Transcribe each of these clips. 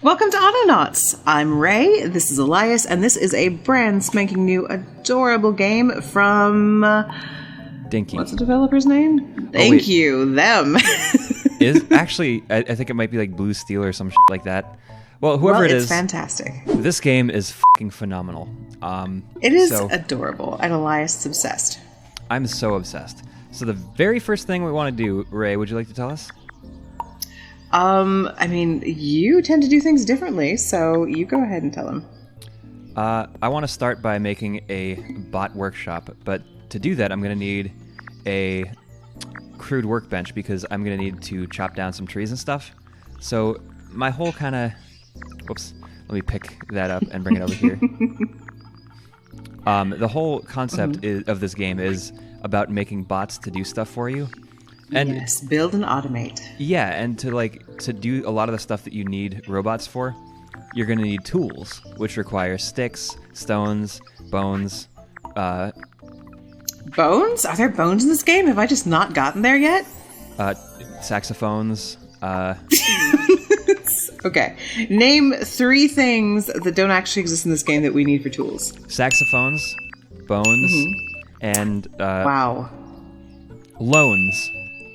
Welcome to Autonauts. I'm Ray, this is Elias, and this is a brand spanking new adorable game from... Dinky. What's the developer's name? Thank you, them. Actually, I think it might be like Blue Steel or some shit like that. Well, whoever it is, it's fantastic. This game is fucking phenomenal. It is adorable, and Elias is obsessed. I'm so obsessed. So the very first thing we want to do, Ray, would you like to tell us? I mean, you tend to do things differently, so you go ahead and tell him. I want to start by making a bot workshop, but to do that, I'm going to need a crude workbench because I'm going to need to chop down some trees and stuff. So my whole kind of... Whoops. Let me pick that up and bring it over here. The whole concept of this game is about making bots to do stuff for you. And yes, build and automate. Yeah, and to do a lot of the stuff that you need robots for, you're going to need tools, which require sticks, stones, bones. Bones? Are there bones in this game? Have I just not gotten there yet? Saxophones. Okay. Name 3 things that don't actually exist in this game that we need for tools. Saxophones, bones, and wow. Loans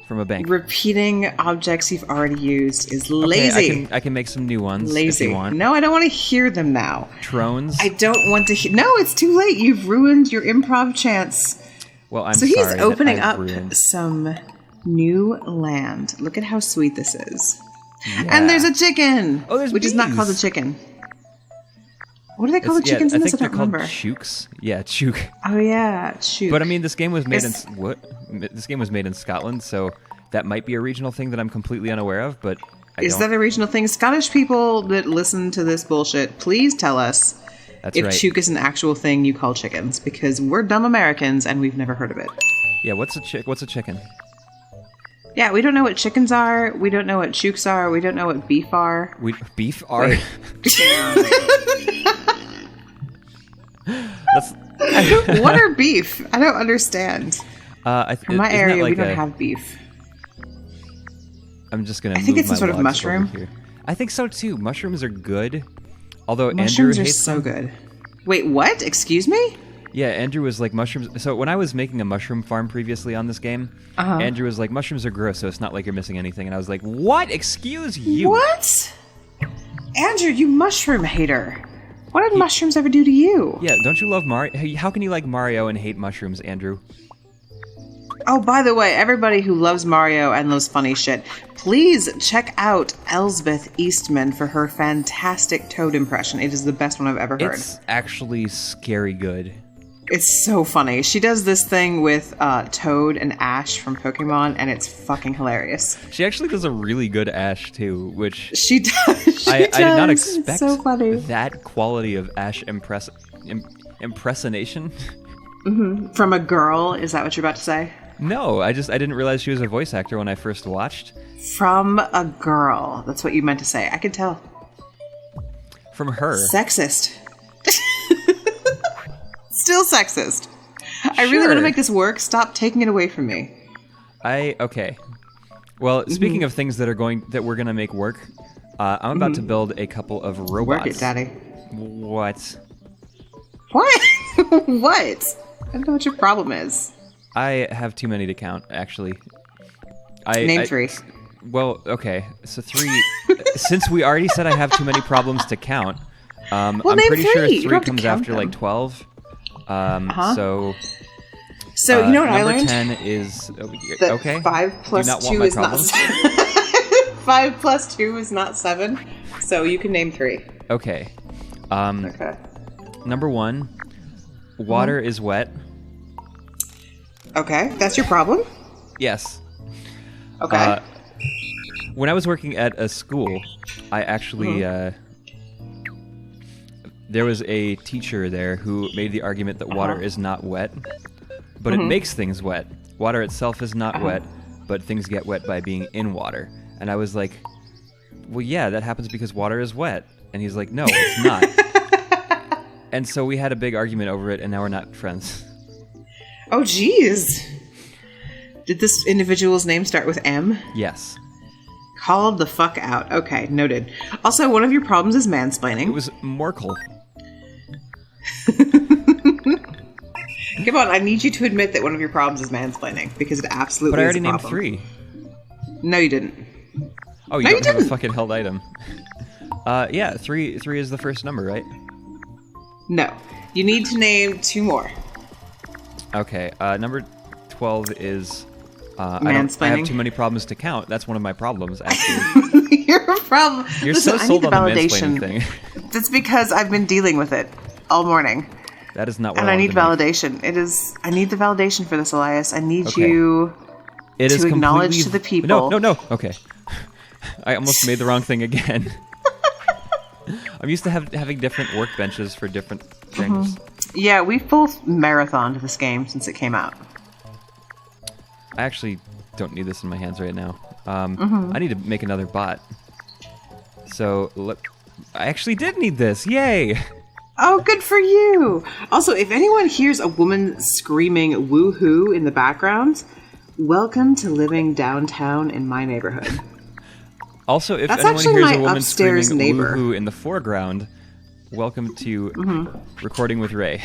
from a bank. Repeating objects you've already used is lazy. Okay, I can make some new ones lazy. If you want. No, I don't want to hear them now. Trones. I don't want to hear... No, it's too late. You've ruined your improv chance. Well, I'm sorry. So he's opening up ruined some new land. Look at how sweet this is. Yeah. And there's a chicken! Oh, there's which bees. is not called a chicken. What do they call the chickens in this? I don't remember. I think they're called CHOOKs. Yeah, CHOOK. Oh yeah, CHOOK. But I mean, this game was made This game was made in Scotland, so that might be a regional thing that I'm completely unaware of. But is that a regional thing? Scottish people that listen to this bullshit, please tell us if CHOOK is an actual thing you call chickens, because we're dumb Americans and we've never heard of it. Yeah, what's a chicken? Yeah, we don't know what chickens are. We don't know what chooks are. We don't know what beef are. Beef are? What are beef? I don't understand. In my area, we don't have beef. I'm just gonna. I think it's a sort of mushroom. Here. I think so too. Mushrooms are good, although mushrooms Andrew are hates so them. good. Wait, what? Excuse me? Yeah, Andrew was like mushrooms. So when I was making a mushroom farm previously on this game, Andrew was like, mushrooms are gross, so it's not like you're missing anything. And I was like, what? Excuse you? What? Andrew, you mushroom hater. What did mushrooms ever do to you? Yeah, don't you love Mario? Hey, how can you like Mario and hate mushrooms, Andrew? Oh, by the way, everybody who loves Mario and loves funny shit, please check out Elsbeth Eastman for her fantastic Toad impression. It is the best one I've ever heard. It's actually scary good. It's so funny. She does this thing with Toad and Ash from Pokemon, and it's fucking hilarious. She actually does a really good Ash, too, which... She does. I did not expect so funny. that quality of Ash impersonation. From a girl, is that what you're about to say? No, I didn't realize she was a voice actor when I first watched. From a girl. That's what you meant to say. I could tell. From her. Sexist. Still sexist. I really want to make this work. Stop taking it away from me. Okay. Well, speaking of things that we're gonna make work, I'm about to build a couple of robots. Work it, Daddy. What? What? What? I don't know what your problem is. I have too many to count, actually. Name 3. Well, okay. So 3. Since we already said I have too many problems to count, I'm pretty sure 3 comes after like 12. So you know what I Number learned? 10 is okay. 5 plus 2 is not 7. 5 plus 2 is not 7. So you can name 3. Okay. Okay. Number 1, water is wet. Okay, that's your problem? Yes. Okay. When I was working at a school, I actually there was a teacher there who made the argument that water is not wet, but it makes things wet. Water itself is not wet, but things get wet by being in water. And I was like, well, yeah, that happens because water is wet. And he's like, no, it's not. And so we had a big argument over it, and now we're not friends. Oh, jeez. Did this individual's name start with M? Yes. Called the fuck out. Okay, noted. Also, one of your problems is mansplaining. It was Morkel. Come on, I need you to admit that one of your problems is mansplaining, because it absolutely But I already is a named problem. 3. No, you didn't. Oh, you don't have a fucking held item. Yeah, 3 is the first number, right? No. You need to name 2 more. Okay, number 12 is... I Mansplaining. have too many problems to count. That's one of my problems, actually. You're a problem. You're Listen, so I sold need on the the validation. mansplaining thing. That's because I've been dealing with it all morning. That is not what And I need wanted to make. validation. I need the validation for this, Elias. I need Okay. you It is to acknowledge completely- to the people. No. Okay. I almost made the wrong thing again. I'm used to having different workbenches for different things. Yeah, we've both marathoned this game since it came out. I actually don't need this in my hands right now. I need to make another bot. So, I actually did need this. Yay! Oh, good for you! Also, if anyone hears a woman screaming woohoo in the background, welcome to living downtown in my neighborhood. Also, if That's anyone actually hears my a woman upstairs screaming neighbor. woohoo in the foreground, welcome to Recording with Ray.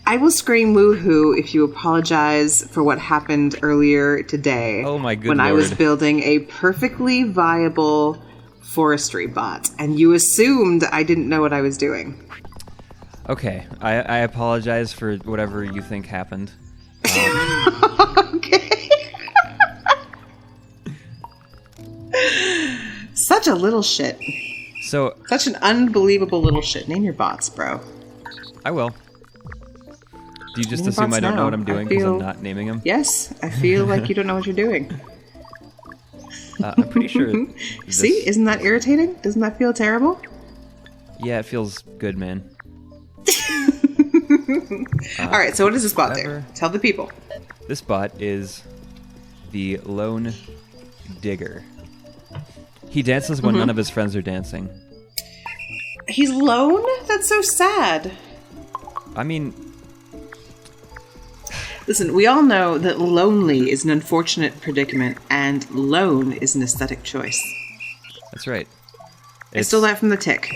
I will scream woohoo if you apologize for what happened earlier today. Oh my good when lord. I was building a perfectly viable forestry bot, and you assumed I didn't know what I was doing. Okay, I apologize for whatever you think happened. Okay. Such a little shit. So, Such an unbelievable little shit. Name your bots, bro. I will. Do you just Name assume bots I don't know now. what I'm I doing because I'm feel- not naming them? Yes, I feel like you don't know what you're doing. I'm pretty sure. See, isn't that irritating? Doesn't that feel terrible? Yeah, it feels good, man. All right, so what does this bot do? whatever. Tell the people. This bot is the lone digger. He dances when none of his friends are dancing. He's lone? That's so sad. I mean, Listen, we all know that lonely is an unfortunate predicament, and lone is an aesthetic choice. that's right. I stole that from The Tick.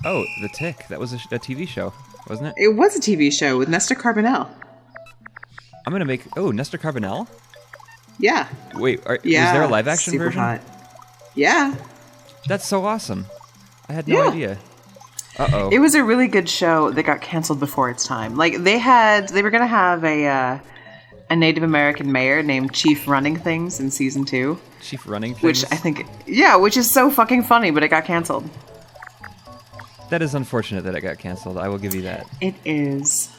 Oh, The Tick. That was a TV show, wasn't it? It was a TV show with Nestor Carbonell. I'm gonna make... Oh, Nestor Carbonell? Yeah. Wait, Yeah. was there a live-action super version? hot. Yeah. That's so awesome. I had no Yeah. idea. Uh-oh. It was a really good show that got canceled before its time. Like, they were going to have a Native American mayor named Chief Running Things in season 2. Chief Running Things? Which I think, yeah, which is so fucking funny, but it got canceled. That is unfortunate that it got canceled. I will give you that. It is.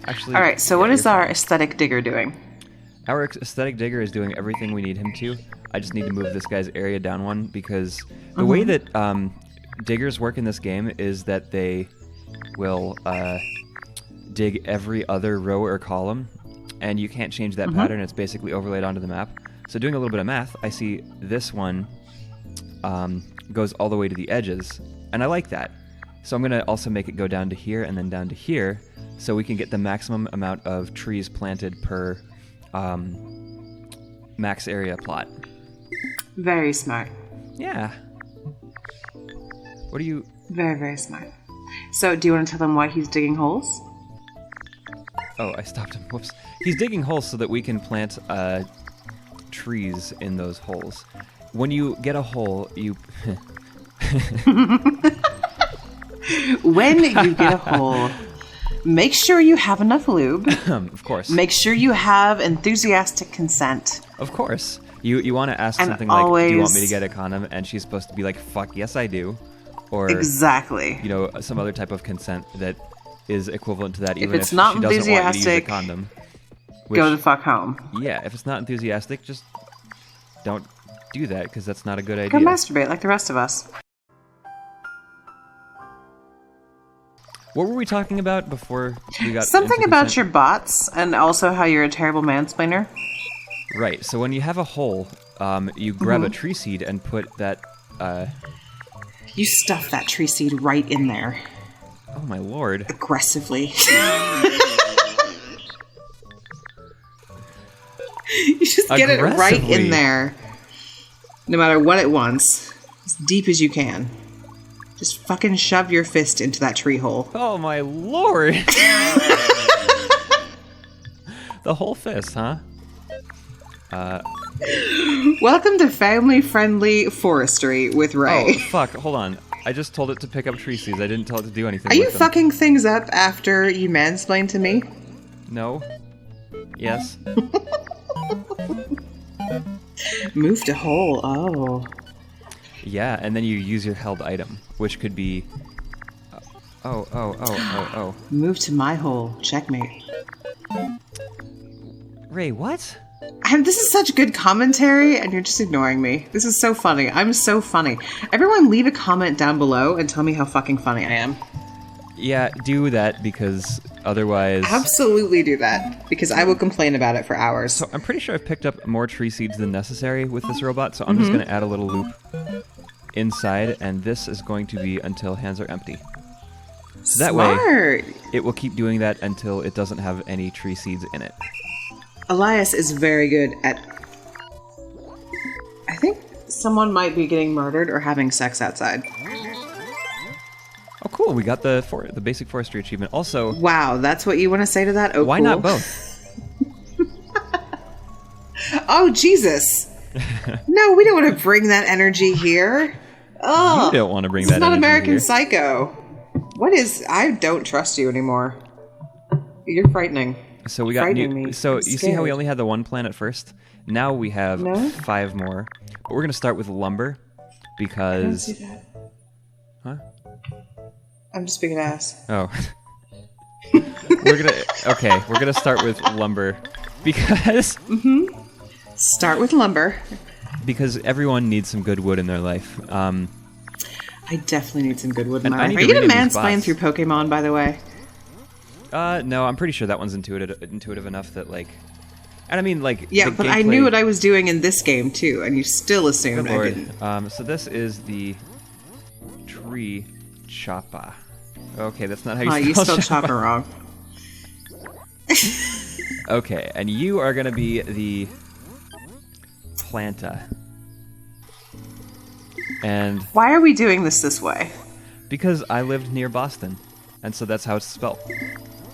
Actually... All right, so yeah, what is you're our fine. aesthetic digger doing? Our aesthetic digger is doing everything we need him to. I just need to move this guy's area down one because the way that diggers work in this game is that they will dig every other row or column, and you can't change that pattern. It's basically overlaid onto the map. So doing a little bit of math, I see this one goes all the way to the edges, and I like that. So I'm going to also make it go down to here and then down to here so we can get the maximum amount of trees planted per max area plot. Very smart. Yeah. What do you... Very, very smart. So, do you want to tell them why he's digging holes? Oh, I stopped him. Whoops. He's digging holes so that we can plant trees in those holes. When you get a hole, you... When you get a hole, make sure you have enough lube. Of course. Make sure you have enthusiastic consent. Of course. You want to ask And something like, do you want me to always- get a condom? And she's supposed to be like, fuck, yes I do. Or, Exactly. you know, some other type of consent that is equivalent to that, even it's not she doesn't want you to use a enthusiastic, condom. Go the fuck home. Yeah, if it's not enthusiastic, just don't do that, because that's not a good Go idea. masturbate like the rest of us. What were we talking about before we got Something into about consent? your bots, and also how you're a terrible mansplainer. Right, so when you have a hole, you grab a tree seed and put that... You stuff that tree seed right in there. Oh my lord. Aggressively. You just get it right Aggressively. in there. No matter what it wants. As deep as you can. Just fucking shove your fist into that tree hole. Oh my lord! The whole fist, huh? Welcome to family-friendly forestry with Ray. Oh, fuck, hold on. I just told it to pick up tree seeds. I didn't tell it to do anything Are you with them. fucking things up after you mansplained to me? No. Yes. Move to hole, oh. Yeah, and then you use your held item, which could be... Oh. Move to my hole, checkmate. Ray, what? This is such good commentary, and you're just ignoring me. This is so funny. I'm so funny. Everyone leave a comment down below and tell me how fucking funny I am. Yeah, do that, because otherwise... Absolutely do that, because I will complain about it for hours. So I'm pretty sure I've picked up more tree seeds than necessary with this robot, so I'm just going to add a little loop inside, and this is going to be until hands are empty. So that way, it will keep doing that until it doesn't have any tree seeds in it. Elias is very good at... I think someone might be getting murdered or having sex outside. Oh, cool. We got the basic forestry achievement. Also... Wow, that's what you want to say to that? Oh, why cool. not both? Oh, Jesus. No, we don't want to bring that energy here. Oh, you don't want to bring that energy It's not American here. Psycho. What is... I don't trust you anymore. You're frightening. So we got new... So you see how we scared. only had the one planet first? Now we have 5 more. But we're going to start with lumber, because... I don't see that. Huh? I'm just being an ass. Oh. We're gonna start with lumber, because... Start with lumber. Because everyone needs some good wood in their life. I definitely need some good wood in And my I life. need Are to you gonna rename these mansplain bots. through Pokemon, by the way? No, I'm pretty sure that one's intuitive enough that, like... And I mean, like... Yeah, the but I gameplay- knew what I was doing in this game, too, and you still assumed Good I lord. didn't. So this is the tree chopper. Okay, that's not how you Oh, spell you spelled chopper. chopper wrong. Okay, and you are gonna be the planta. And Why are we doing this way? because I lived near Boston, and so that's how it's spelled.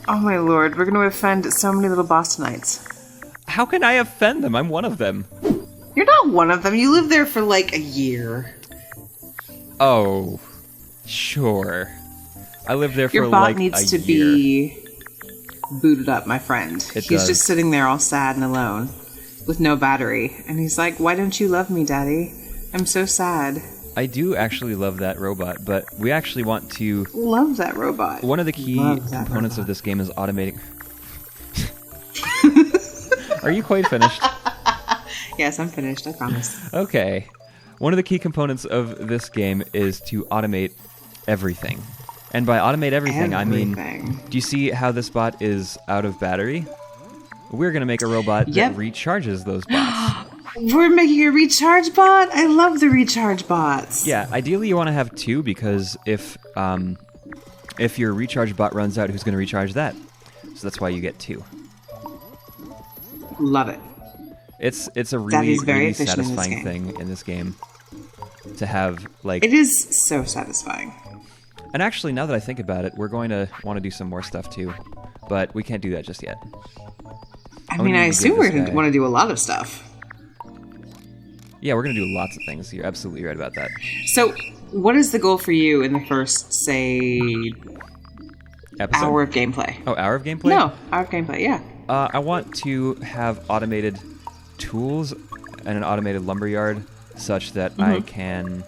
Oh my lord, we're gonna offend so many little Bostonites. How can I offend them? I'm one of them. You're not one of them. You lived there for like a year. Oh, sure. I lived there Your for bot like needs a to year. be booted up, my friend. It He's does. just sitting there all sad and alone with no battery. And he's like, why don't you love me, Daddy? I'm so sad. I do actually love that robot, but we actually want to... Love that robot. One of the key Love that components robot. of this game is automating... Are you quite finished? Yes, I'm finished, I promise. Okay. One of the key components of this game is to automate everything. And by automate everything, I mean... Everything. Do you see how this bot is out of battery? We're going to make a robot Yep. that recharges those bots. We're making a recharge bot? I love the recharge bots. Yeah, ideally you want to have 2, because if your recharge bot runs out, who's going to recharge that? So that's why you get 2. Love it. It's a That really, is very really efficient in this satisfying game. thing in this game to have, like... It is so satisfying. And actually, now that I think about it, we're going to want to do some more stuff too, but we can't do that just yet. I I'm mean, gonna I need to assume give we're this going guy- to want to do a lot of stuff. Yeah, we're going to do lots of things. You're absolutely right about that. So, what is the goal for you in the first, say, Episode? hour of gameplay? Oh, hour of gameplay? No, hour of gameplay, yeah. I want to have automated tools and an automated lumberyard such that I can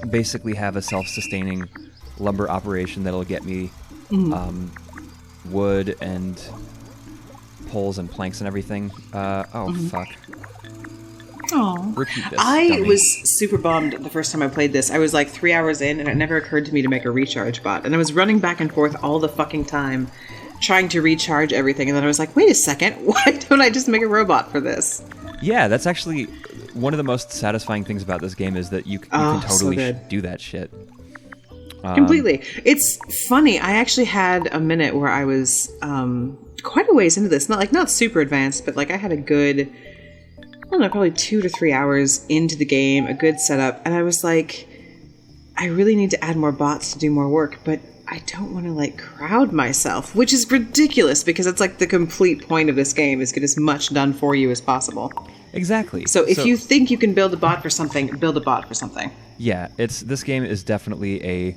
basically have a self-sustaining lumber operation that'll get me wood and poles and planks and everything. Fuck. Oh. Repeat this. I dummy. was super bummed the first time I played this. I was like 3 hours in, and it never occurred to me to make a recharge bot. And I was running back and forth all the fucking time, trying to recharge everything. And then I was like, wait a second, why don't I just make a robot for this? Yeah, that's actually one of the most satisfying things about this game is that you can so totally good. do that shit. Completely. It's funny. I actually had a minute where I was quite a ways into this. Not super advanced, but like I had a good don't know, probably 2 to 3 hours into the game, a good setup, and I was like, I really need to add more bots to do more work, but I don't want to, like, crowd myself, which is ridiculous because it's like the complete point of this game is get as much done for you as possible. Exactly. So if you think you can build a bot for something, build a bot for something. Yeah, this game is definitely a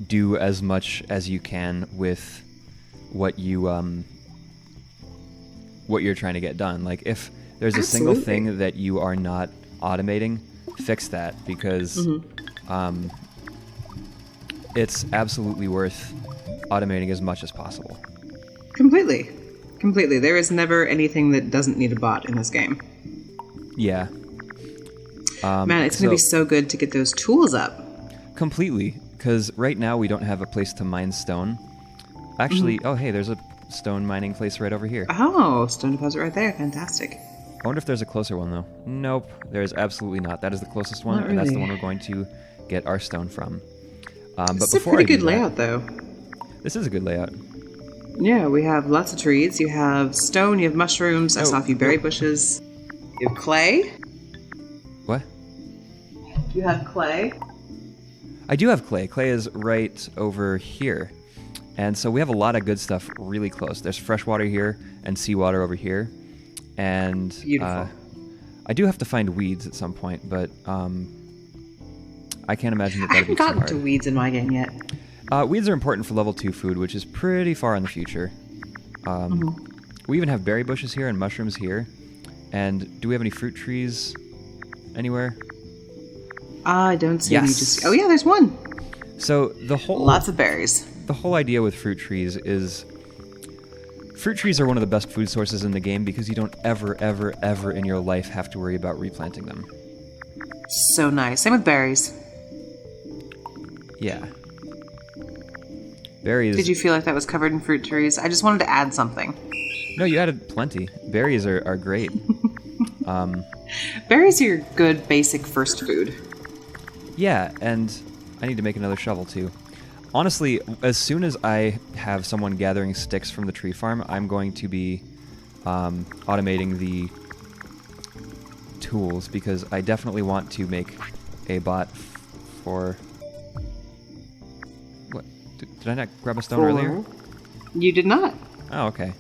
do as much as you can with what you're trying to get done. Like, if there's a single thing that you are not automating, fix that, because it's absolutely worth automating as much as possible. Completely. There is never anything that doesn't need a bot in this game. Yeah. Man, it's going to be so good to get those tools up. Completely, because right now we don't have a place to mine stone. Actually, oh hey, there's a stone mining place right over here. Oh, stone deposit right there. Fantastic. I wonder if there's a closer one, though. Nope, there is absolutely not. That is the closest one, Not and that's the really. one we're going to get our stone from. But It's a before pretty I do good that- layout, though. This is a good layout. Yeah, we have lots of trees. You have stone, you have mushrooms. I Oh, saw a few berry bushes. You have clay. What? You have clay. I do have clay. Clay is right over here. And so we have a lot of good stuff really close. There's fresh water here and seawater over here. And Beautiful. I do have to find weeds at some point, but I can't imagine that I that'd be haven't too gotten hard. to weeds in my game yet. Weeds are important for level 2 food, which is pretty far in the future. We even have berry bushes here and mushrooms here. And do we have any fruit trees anywhere? I don't see any. Yes. Just oh yeah, there's one. So the whole Lots of berries. the whole idea with fruit trees is fruit trees are one of the best food sources in the game because you don't ever in your life have to worry about replanting them. So nice. Same with berries. Yeah. Berries. Did you feel like that was covered in fruit trees? I just wanted to add something. No, you added plenty. Berries are great. Berries are your good basic first food. Yeah, and I need to make another shovel too. Honestly, as soon as I have someone gathering sticks from the tree farm, I'm going to be automating the tools because I definitely want to make a bot for... What? Did I not grab a stone earlier? You did not. Oh, okay.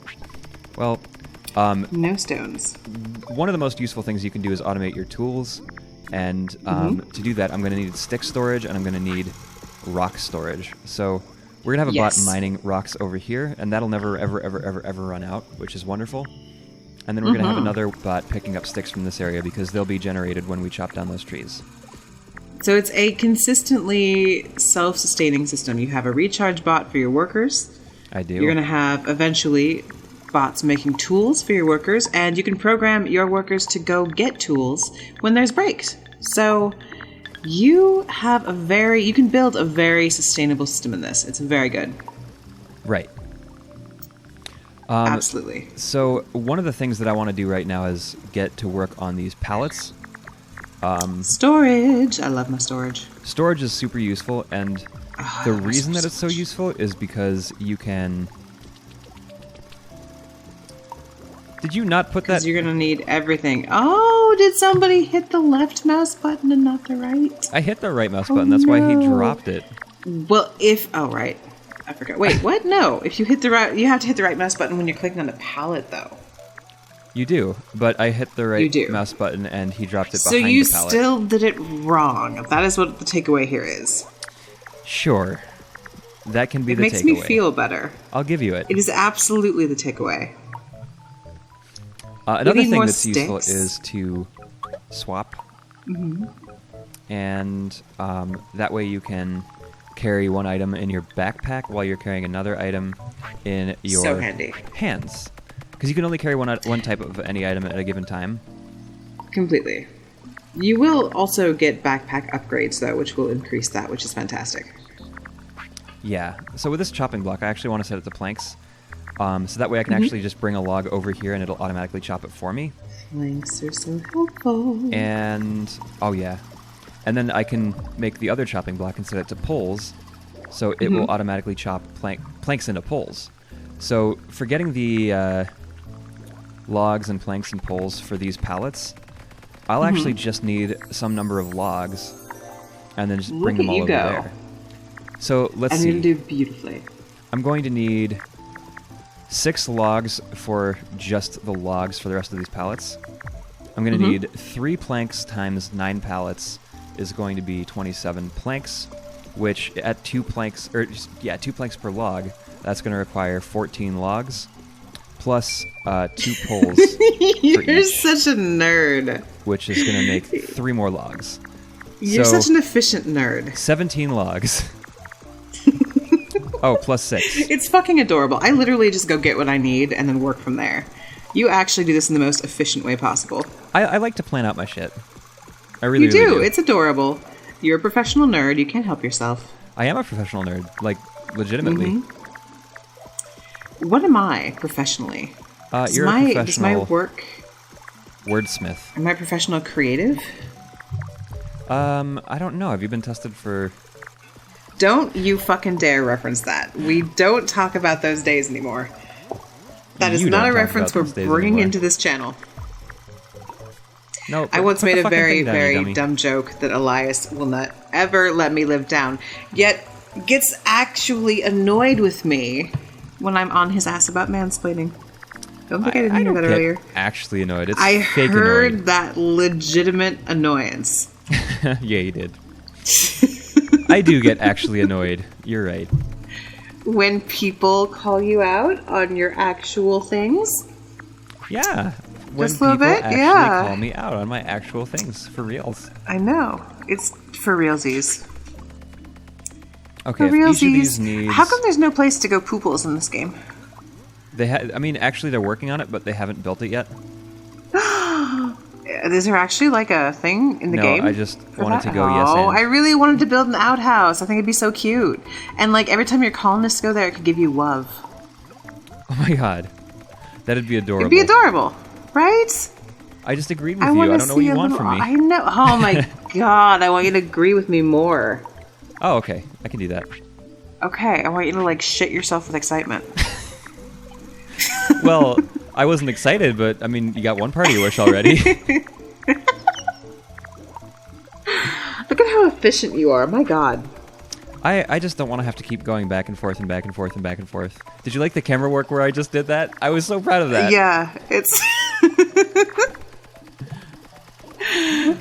Well, No stones. one of the most useful things you can do is automate your tools, and to do that, I'm going to need stick storage, and I'm going to need rock storage. So we're going to have a bot mining rocks over here, and that'll never, ever run out, which is wonderful. And then we're going to have another bot picking up sticks from this area, because they'll be generated when we chop down those trees. So it's a consistently self-sustaining system. You have a recharge bot for your workers. I do. You're going to have, eventually, bots making tools for your workers, and you can program your workers to go get tools when there's breaks. So you can build a very sustainable system in this. It's very good. Right. Absolutely. So one of the things that I want to do right now is get to work on these pallets. Storage. I love my storage. Storage is super useful, and the reason that it's so storage. useful is because you can... Did you not put that... Because you're going to need everything. Oh, did somebody hit the left mouse button and not the right? I hit the right mouse button, that's why he no. dropped it. Well, oh, right. I forgot. Wait, what? No. If you hit the right... You have to hit the right mouse button when you're clicking on the palette, though. You do, but I hit the You right do. mouse button and he dropped it So behind you the pallet. still did it wrong. That is what the takeaway here is. Sure. That can be It the makes takeaway. me feel better. I'll give you it. It is absolutely the takeaway. Another need thing more that's useful sticks. is to swap. And that way you can carry one item in your backpack while you're carrying another item in your So handy. hands. Because you can only carry one type of any item at a given time. Completely. You will also get backpack upgrades, though, which will increase that, which is fantastic. Yeah. So with this chopping block, I actually want to set it to planks. So that way I can actually just bring a log over here and it'll automatically chop it for me. Links are so helpful. And, oh yeah. And then I can make the other chopping block and set it to poles. So it will automatically chop planks into poles. So for getting the logs and planks and poles for these pallets, I'll actually just need some number of logs, and then just bring Look them at all you over go. there. So let's And see. you're going to do beautifully. I'm going to need 6 logs for just the logs for the rest of these pallets. I'm going to need 3 planks times 9 pallets is going to be 27 planks, which at 2 planks, 2 planks per log, that's going to require 14 logs, plus 2 poles You're for each, such a nerd. which is going to make 3 more logs. You're So, such an efficient nerd. 17 logs. Oh, plus 6. It's fucking adorable. I literally just go get what I need and then work from there. You actually do this in the most efficient way possible. I like to plan out my shit. I really, You do. really do. It's adorable. You're a professional nerd. You can't help yourself. I am a professional nerd, like, legitimately. What am I professionally? You're a Does professional my work... wordsmith. Am I professional creative? I don't know. Have you been tested for... Don't you fucking dare reference that. We don't talk about those days anymore. That is You not don't a talk reference about we're those days bringing anymore. into this channel. No, I once put the made a fucking very, thing down, you very dummy. dumb joke that Elias will not ever let me live down, yet gets actually annoyed with me when I'm on his ass about mansplaining. Don't think I didn't hear don't that get earlier. actually annoyed. It's I fake heard annoyed. that legitimate annoyance. Yeah, you did. I do get actually annoyed. You're right. When people call you out on your actual things. Yeah. When Just a little people bit? actually Yeah. call me out on my actual things, for reals. I know. It's for realsies. Okay, For if each of realsies. these needs... How come there's no place to go pooples in this game? I mean, actually, they're working on it, but they haven't built it yet. Is there actually like a thing in the game? No, I just for wanted that? to go yes Oh, and. I really wanted to build an outhouse. I think it'd be so cute. And like every time your colonists go there, it could give you love. Oh my god. That'd be adorable. It'd be adorable, right? I just agreed with I you. want I to don't know see what you a want little. from me. I know. Oh my god! I want you to agree with me more. Oh, okay. I can do that. Okay, I want you to like shit yourself with excitement. Well, I wasn't excited, but I mean, you got one part of your wish already. Look at how efficient you are. My god. I just don't want to have to keep going back and forth and back and forth and back and forth. Did you like the camera work where I just did that? I was so proud of that. Yeah, it's.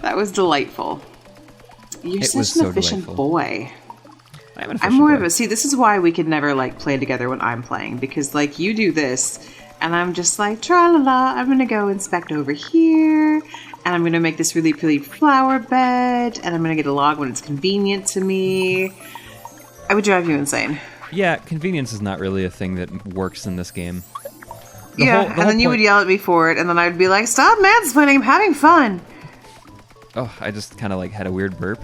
That was delightful. You're It such was an so efficient delightful. boy. I'm an I'm efficient more boy. of a see. This is why we could never like play together when I'm playing because like you do this, and I'm just like tra la la. I'm gonna go inspect over here, and I'm gonna make this really pretty flower bed, and I'm gonna get a log when it's convenient to me. I would drive you insane. Yeah, convenience is not really a thing that works in this game. The Yeah, whole and then you would point- yell at me for it, and then I would be like, "Stop mansplaining! I'm having fun." Oh, I just kind of like had a weird burp.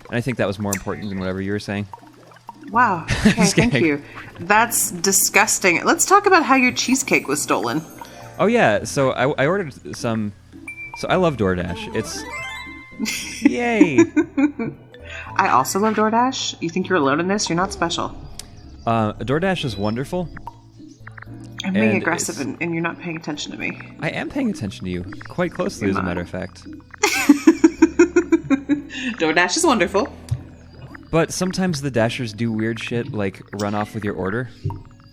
And I think that was more important than whatever you were saying. Wow. Okay, Just thank kidding. you. That's disgusting. Let's talk about how your cheesecake was stolen. Oh yeah, so I ordered some... So I love DoorDash. It's... Yay! I also love DoorDash. You think you're alone in this? You're not special. DoorDash is wonderful. I'm being And aggressive it's- and you're not paying attention to me. I am paying attention to you. Quite closely, You're as a not. matter of fact. DoorDash is wonderful. But sometimes the Dashers do weird shit, like run off with your order.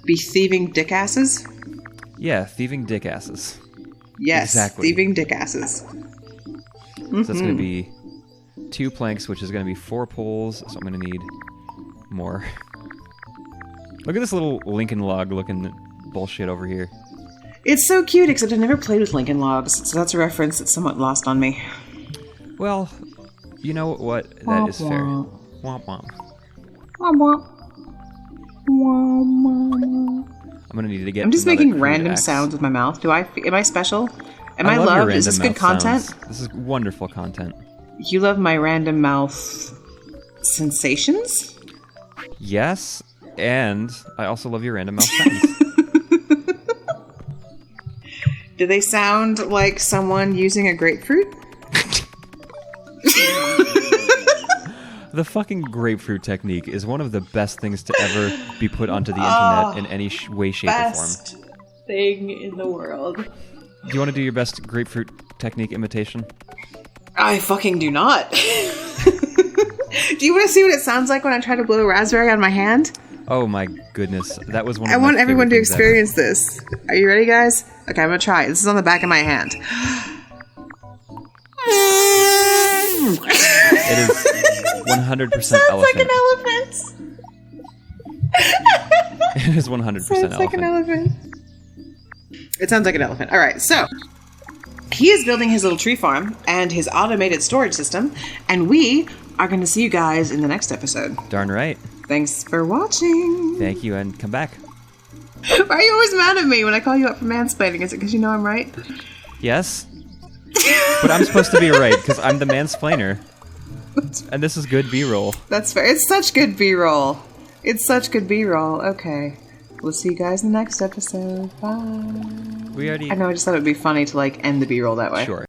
Be thieving dick asses? Yeah, thieving dick asses. Yes, Exactly. thieving dick asses. So that's going to be 2 planks, which is going to be 4 poles, so I'm going to need more. Look at this little Lincoln log looking bullshit over here. It's so cute, except I never played with Lincoln Logs, so that's a reference that's somewhat lost on me. Well, you know what? That is fair. Womp Womp womp. Womp womp. I'm going to need to get I'm just another making crude random axe. sounds with my mouth. Am I special? Am I love your loved? Is this random good mouth content? sounds. This is wonderful content. You love my random mouth sensations? Yes, and I also love your random mouth sounds. Do they sound like someone using a grapefruit? The fucking grapefruit technique is one of the best things to ever be put onto the internet in any way, shape, or form. Best thing in the world. Do you want to do your best grapefruit technique imitation? I fucking do not. Do you want to see what it sounds like when I try to blow a raspberry on my hand? Oh my goodness, that was one of I my want everyone to favorite things experience this. Are you ready, guys? Okay, I'm gonna try. This is on the back of my hand. It is 100% Sounds elephant. like an elephant. It is 100% Sounds elephant. like an elephant. It sounds like an elephant. All right, so he is building his little tree farm and his automated storage system, and we are going to see you guys in the next episode. Darn right. Thanks for watching. Thank you, and come back. Why are you always mad at me when I call you up for mansplaining? Is it because you know I'm right? Yes? But I'm supposed to be right, because I'm the mansplainer. And this is good B-roll. That's fair. It's such good B-roll. It's such good B-roll. Okay. We'll see you guys in the next episode. Bye. We already... I know, I just thought it would be funny to, like, end the B-roll that way. Sure.